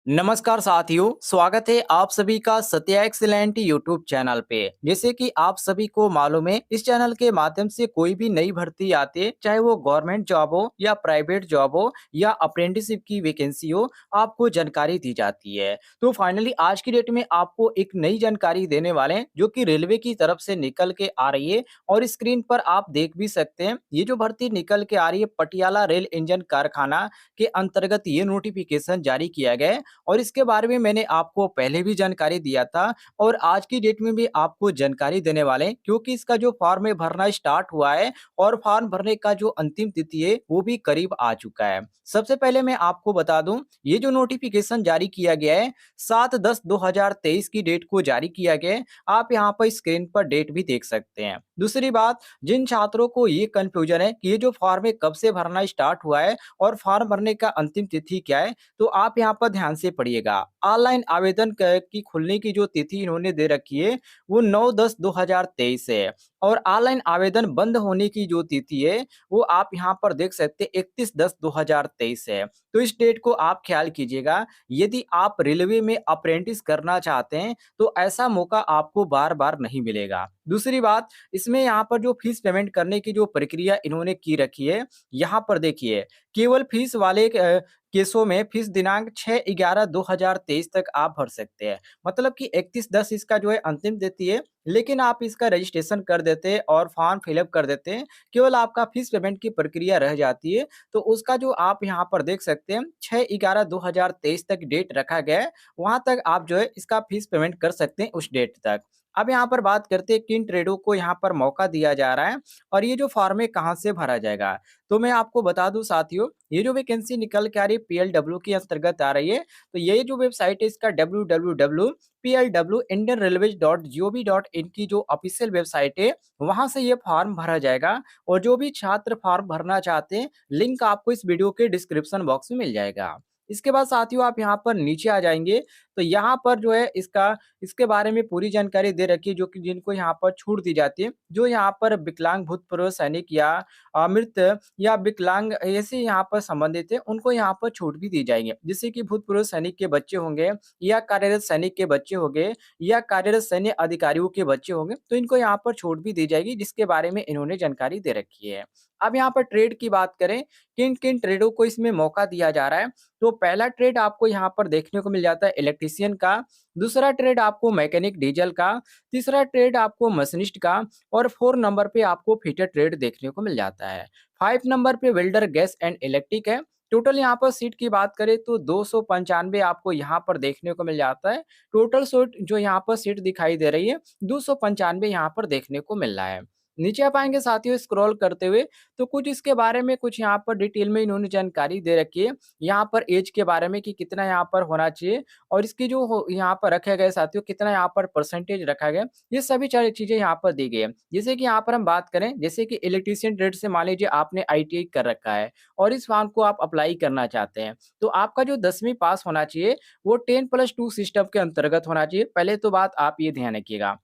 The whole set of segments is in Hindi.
नमस्कार साथियों, स्वागत है आप सभी का सत्या एक्सीलेंट यूट्यूब चैनल पे। जैसे कि आप सभी को मालूम है, इस चैनल के माध्यम से कोई भी नई भर्ती आती है, चाहे वो गवर्नमेंट जॉब हो या प्राइवेट जॉब हो या अप्रेंटिसशिप की वैकेंसी हो, आपको जानकारी दी जाती है। तो फाइनली आज की डेट में आपको एक नई जानकारी देने वाले हैं, जो कि रेलवे की तरफ से निकल के आ रही है और स्क्रीन पर आप देख भी सकते हैं। ये जो भर्ती निकल के आ रही है, पटियाला रेल इंजन कारखाना के अंतर्गत ये नोटिफिकेशन जारी किया गया है। और इसके बारे में मैंने आपको पहले भी जानकारी दिया था और आज की डेट में भी आपको जानकारी देने वाले हैं, क्योंकि इसका जो फॉर्म है भरना स्टार्ट हुआ है और फॉर्म भरने का जो अंतिम तिथि है वो भी करीब आ चुका है। सबसे पहले मैं आपको बता दूं, ये जो नोटिफिकेशन जारी किया गया है 7/10/2023 की डेट को जारी किया गया है। आप यहाँ पर स्क्रीन पर डेट भी देख सकते हैं। दूसरी बात, जिन छात्रों को ये कंफ्यूजन है कि ये जो फॉर्म है कब से भरना स्टार्ट हुआ है और फॉर्म भरने का अंतिम तिथि क्या है, तो आप यहाँ पर ध्यान से पढ़िएगा। ऑनलाइन आवेदन की खुलने की जो तिथि इन्होंने दे रखी है वो 9/10/2023 है और ऑनलाइन आवेदन बंद होने की जो तिथि है वो आप यहाँ पर देख सकते हैं 31/10/2023 है। तो इस डेट को आप ख्याल कीजिएगा। यदि आप रेलवे में अप्रेंटिस करना चाहते हैं तो ऐसा मौका आपको बार बार नहीं मिलेगा। दूसरी बात, इसमें यहाँ पर जो फीस पेमेंट करने की जो प्रक्रिया इन्होंने की रखी है, यहाँ पर देखिए, केवल फीस वाले केसों में फीस दिनांक 6/11/2023 तक आप भर सकते हैं। मतलब कि 31/10 इसका जो है अंतिम तिथि है, लेकिन आप इसका रजिस्ट्रेशन कर देते हैं और फॉर्म फिलअप कर देते हैं। केवल आपका फीस पेमेंट की प्रक्रिया रह जाती है। तो उसका जो आप यहाँ पर देख सकते हैं 6/11/2023 तक डेट रखा गया है। वहाँ तक आप जो है इसका फीस पेमेंट कर सकते हैं उस डेट तक। अब यहाँ पर बात करते हैं किन ट्रेडों को यहाँ पर मौका दिया जा रहा है और ये जो फॉर्म है कहाँ से भरा जाएगा। तो मैं आपको बता दूं साथियों, ये जो वैकेंसी निकल के आ रही है पीएलडब्ल्यू के अंतर्गत आ रही है। तो ये जो वेबसाइट है इसका www.plwindianrailways.gov.in की जो ऑफिशियल वेबसाइट है, वहां से ये फॉर्म भरा जाएगा। और जो भी छात्र फॉर्म भरना चाहते हैं, लिंक आपको इस वीडियो के डिस्क्रिप्शन बॉक्स में मिल जाएगा। इसके बाद साथियों आप यहाँ पर नीचे आ जाएंगे, तो यहाँ पर जो है इसके बारे में पूरी जानकारी दे रखी है, जो कि जिनको यहाँ पर छूट दी जाती है, जो यहाँ पर विकलांग भूतपूर्व सैनिक या मृत या विकलांग ऐसे यहाँ पर संबंधित है, उनको यहाँ पर छूट भी दी जाएगी। जैसे कि भूतपूर्व सैनिक के बच्चे होंगे या कार्यरत सैनिक के बच्चे होंगे या कार्यरत सैन्य अधिकारियों के बच्चे होंगे, तो इनको यहाँ पर छूट भी दी जाएगी, जिसके बारे में इन्होंने जानकारी दे रखी है। अब यहाँ पर ट्रेड की बात करें, किन किन ट्रेडों को इसमें मौका दिया जा रहा है, तो पहला ट्रेड आपको यहाँ पर देखने को मिल जाता है इलेक्ट्रीशियन का। दूसरा ट्रेड आपको मैकेनिक डीजल का। तीसरा ट्रेड आपको मशीनिस्ट का। और 4 नंबर पे आपको फिटर ट्रेड देखने को मिल जाता है। 5 नंबर पे वेल्डर गैस एंड इलेक्ट्रिक है। टोटल यहाँ पर सीट की बात करें तो 295 आपको यहाँ पर देखने को मिल जाता है। टोटल सीट जो यहाँ पर सीट दिखाई दे रही है 295 यहाँ पर देखने को मिल रहा है। नीचे आप आएंगे साथियों स्क्रॉल करते हुए, तो कुछ इसके बारे में कुछ यहाँ पर डिटेल में इन्होंने जानकारी दे रखी है। यहाँ पर एज के बारे में कि कितना यहाँ पर होना चाहिए और इसकी जो यहाँ पर रखा गया है साथियों, कितना यहाँ पर परसेंटेज रखा गया है, ये सभी सारी चीजें यहाँ पर दी गई है। जैसे कि यहाँ पर हम बात करें, जैसे कि इलेक्ट्रीशियन ट्रेड से मान लीजिए आपने आईटीआई कर रखा है और इस फॉर्म को आप अप्लाई करना चाहते हैं, तो आपका जो 10वीं पास होना चाहिए वो 10+2 सिस्टम के अंतर्गत होना चाहिए। पहले तो बात आप ये ध्यान रखिएगा।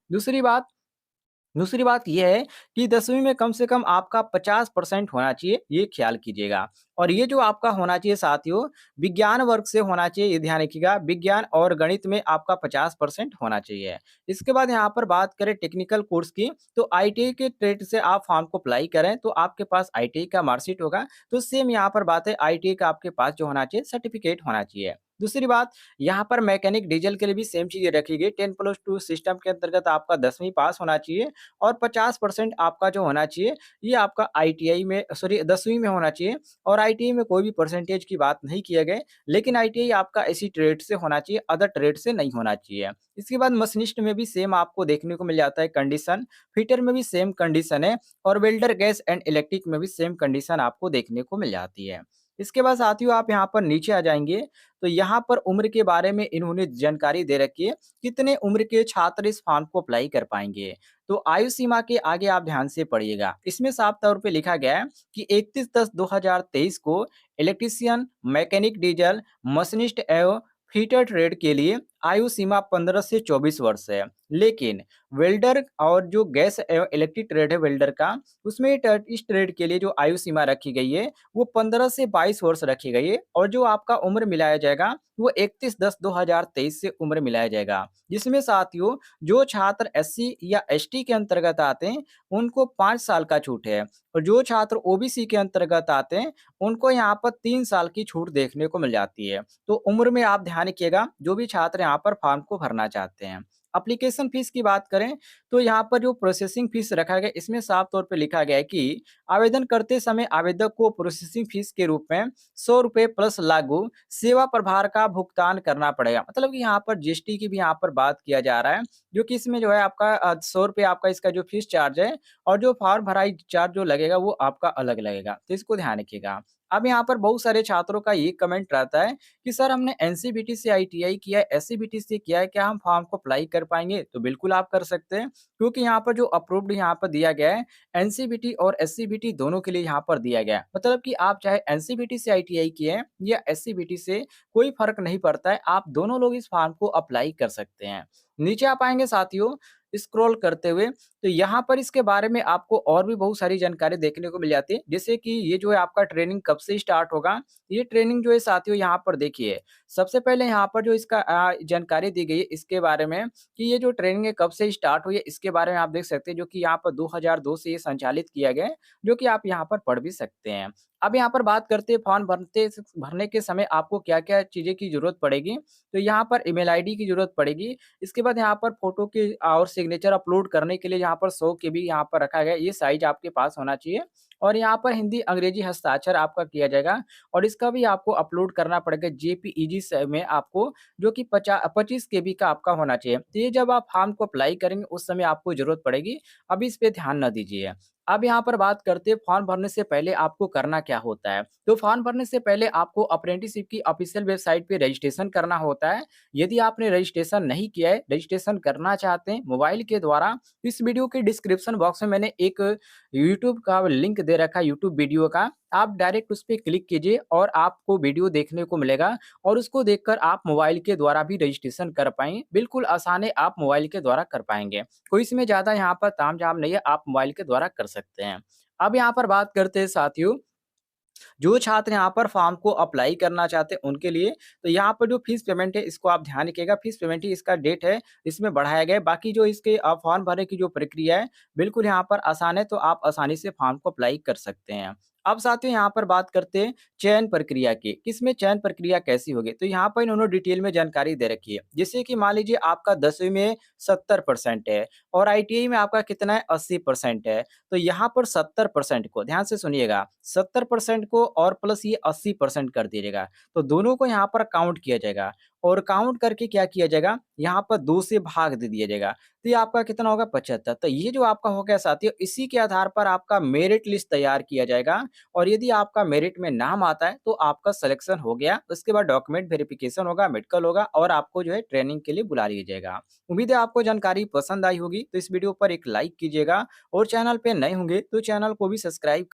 दूसरी बात ये है कि 10वीं में कम से कम आपका 50% होना चाहिए, ये ख्याल कीजिएगा। और ये जो आपका होना चाहिए साथियों, विज्ञान वर्ग से होना चाहिए, ये ध्यान रखिएगा। विज्ञान और गणित में आपका 50% होना चाहिए। इसके बाद यहाँ पर बात करें टेक्निकल कोर्स की, तो आईटीआई के ट्रेड से आप फॉर्म को अप्लाई करें तो आपके पास आईटीआई का मार्कशीट होगा। तो सेम यहाँ पर बात है, आईटीआई का आपके पास जो होना चाहिए सर्टिफिकेट होना चाहिए। दूसरी बात, यहाँ पर मैकेनिक डीजल के लिए भी सेम चीजें रखी गई। 10+2 सिस्टम के अंतर्गत आपका 10वीं पास होना चाहिए और 50% आपका जो होना चाहिए ये आपका आईटीआई में, सॉरी 10वीं में होना चाहिए। और आईटीआई में कोई भी परसेंटेज की बात नहीं किया गया, लेकिन आईटीआई आपका ऐसी ट्रेड से होना चाहिए, अदर ट्रेड से नहीं होना चाहिए। इसके बाद मशीनिस्ट में भी सेम आपको देखने को मिल जाता है कंडीशन। फिटर में भी सेम कंडीशन है और वेल्डर गैस एंड इलेक्ट्रिक में भी सेम कंडीशन आपको देखने को मिल जाती है। इसके बाद साथियों आप यहाँ पर नीचे आ जाएंगे, तो यहाँ पर उम्र के बारे में इन्होंने जानकारी दे रखी है, कितने उम्र के छात्र इस फॉर्म को अप्लाई कर पाएंगे। तो आयु सीमा के आगे आप ध्यान से पढ़िएगा। इसमें साफ तौर पे लिखा गया है कि 31/10/2023 को इलेक्ट्रीशियन, मैकेनिक डीजल, मशीनिस्ट एवं फिटर ट्रेड के लिए आयु सीमा 15 से 24 वर्ष है। लेकिन वेल्डर और जो गैस इलेक्ट्रिक ट्रेड है वेल्डर का, उसमें इस ट्रेड के लिए जो आयु सीमा रखी गई है वो 15 से 22 वर्ष रखी गई है और जो आपका उम्र मिलाया जाएगा वो 31/10/2023 से उम्र मिलाया जाएगा। जिसमें साथियों जो छात्र एससी या एसटी के अंतर्गत आते हैं उनको 5 साल का छूट है और जो छात्र ओबीसी के अंतर्गत आते हैं उनको यहाँ पर 3 साल की छूट देखने को मिल जाती है। तो उम्र में आप ध्यान रखिएगा जो भी छात्र यहाँ पर फॉर्म को भरना चाहते हैं। एप्लीकेशन फीस की बात करें तो यहाँ पर जो प्रोसेसिंग फीस रखा गया इसमें साफ तौर पे लिखा गया है कि आवेदन करते समय आवेदक को प्रोसेसिंग फीस के रूप में 100 रुपए प्लस लागू सेवा प्रभार का भुगतान करना पड़ेगा। मतलब कि यहाँ पर जीएसटी की भी यहाँ पर बात किया जा रहा है, जो कि इसमें जो है आपका 100 रुपए आपका इसका जो फीस चार्ज है और जो फॉर्म भराई चार्ज जो लगेगा वो आपका अलग लगेगा। तो इसको ध्यान रखिएगा। अब यहाँ पर बहुत सारे छात्रों का ये कमेंट रहता है कि सर हमने एनसीबीटी से आईटीआई किया है, एससीबीटी से किया है, क्या हम फॉर्म को अप्लाई कर पाएँगे? तो बिल्कुल आप कर सकते हैं, क्योंकि यहाँ पर जो अप्रूव्ड यहाँ पर दिया गया है, एनसीबीटी और एससीबीटी दोनों के लिए यहाँ पर दिया गया है। मतलब कि आप चाहे एनसीबीटी से आईटीआई किए हैं या एससीबीटी से, कोई फ़र्क नहीं पड़ता है, आप दोनों लोग इस फॉर्म को अप्लाई कर सकते हैं। नीचे आप आएँगे साथियों, स्क्रॉल करते हुए, तो यहाँ पर इसके बारे में आपको और भी बहुत सारी जानकारी देखने को मिल जाती है। जैसे कि ये जो है आपका ट्रेनिंग कब से स्टार्ट होगा, ये ट्रेनिंग जो है साथियों यहाँ पर देखिए, सबसे पहले यहाँ पर जो इसका जानकारी दी गई है इसके बारे में कि ये जो ट्रेनिंग है कब से स्टार्ट हुई है, इसके बारे में आप देख सकते हैं, जो कि यहाँ पर 2002 से ये संचालित किया गया है, जो कि आप यहाँ पर पढ़ भी सकते हैं। अब यहाँ पर बात करते हैं फॉर्म भरने के समय आपको क्या-क्या चीज़ें की ज़रूरत पड़ेगी, तो यहाँ पर ईमेल आईडी की ज़रूरत पड़ेगी। इसके बाद यहाँ पर फ़ोटो के और सिग्नेचर अपलोड करने के लिए यहाँ पर 100 केबी यहाँ पर रखा गया है, ये साइज़ आपके पास होना चाहिए और यहाँ पर हिंदी, अंग्रेजी हस्ताक्षर आपका किया जाएगा और इसका भी आपको अपलोड करना पड़ेगा जेपीईजी में आपको, जो कि 25 केबी का आपका होना चाहिए। तो ये जब आप फॉर्म को अप्लाई करेंगे उस समय आपको ज़रूरत पड़ेगी, अभी इस पे ध्यान ना दीजिए। अब यहाँ पर बात करते हैं फॉर्म भरने से पहले आपको करना क्या होता है? तो फॉर्म भरने से पहले आपको अप्रेंटिसशिप की ऑफ़िशियल वेबसाइट पे रजिस्ट्रेशन करना होता है। यदि आपने रजिस्ट्रेशन नहीं किया है, रजिस्ट्रेशन करना चाहते हैं मोबाइल के द्वारा, इस वीडियो के डिस्क्रिप्शन बॉक्स में मैंने एक यूट्यूब का लिंक दे रखा है यूट्यूब वीडियो का। आप डायरेक्ट उस पे क्लिक कीजिए और आपको वीडियो देखने को मिलेगा और उसको देखकर आप मोबाइल के द्वारा भी रजिस्ट्रेशन कर पाएँगे। बिल्कुल आसान है, आप मोबाइल के द्वारा कर पाएँगे। कोई इसमें ज़्यादा यहाँ पर तामझाम नहीं है, आप मोबाइल के द्वारा कर सकते हैं। अब यहाँ पर बात करते हैं साथियों, जो छात्र यहाँ पर फॉर्म को अप्लाई करना चाहते हैं उनके लिए, तो यहाँ पर जो फीस पेमेंट है इसको आप ध्यान रखिएगा, फीस पेमेंट ही इसका डेट है, इसमें बढ़ाया गया है। बाकी जो इसके फॉर्म भरने की जो प्रक्रिया है, बिल्कुल यहाँ पर आसान है, तो आप आसानी से फॉर्म को अप्लाई कर सकते हैं। अब साथियों यहाँ पर बात करते हैं चयन प्रक्रिया की, किसमें चयन प्रक्रिया कैसी होगी? तो यहाँ पर इन्होंने डिटेल में जानकारी दे रखी है। जैसे कि मान लीजिए आपका 10वीं में 70% है और आईटीआई में आपका कितना है 80% है। तो यहाँ पर 70% को ध्यान से सुनिएगा, 70% को और प्लस ये 80% कर दीजिएगा। तो दोनों को यहाँ पर काउंट किया जाएगा और काउंट करके क्या किया जाएगा, यहाँ पर 2 से भाग दे दिया जाएगा। तो ये आपका कितना होगा 75। तो ये जो आपका हो गया साथियों, इसी के आधार पर आपका मेरिट लिस्ट तैयार किया जाएगा और यदि आपका मेरिट में नाम आता है तो आपका सिलेक्शन हो गया। उसके बाद डॉक्यूमेंट वेरिफिकेशन होगा, मेडिकल होगा और आपको जो है ट्रेनिंग के लिए बुला लिया जाएगा। उम्मीद है आपको जानकारी पसंद आई होगी, तो इस वीडियो पर एक लाइक कीजिएगा और चैनल पे नए होंगे तो चैनल को भी सब्सक्राइब